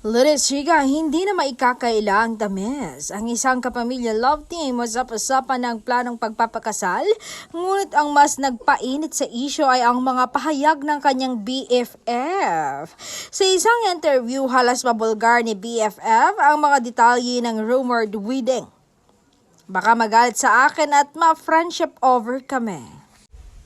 Chika, hindi na maikakaila ang tamis. Ang isang kapamilya love team usap-usapan ng planong pagpapakasal, ngunit ang mas nagpainit sa isyo ay ang mga pahayag ng kanyang BFF. Sa isang interview, halos mabulgar ni BFF ang mga detalye ng rumored wedding. Baka magalit sa akin at ma-friendship over kami.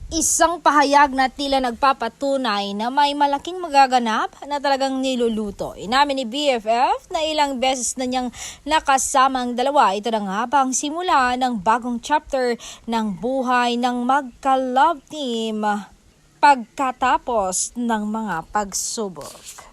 Isang pahayag na tila nagpapatunay na may malaking magaganap na talagang niluluto. Inamin ni BFF na ilang beses na niyang nakasama ang dalawa. Ito na nga ba ang simula ng bagong chapter ng buhay ng magka-love team pagkatapos ng mga pagsubok.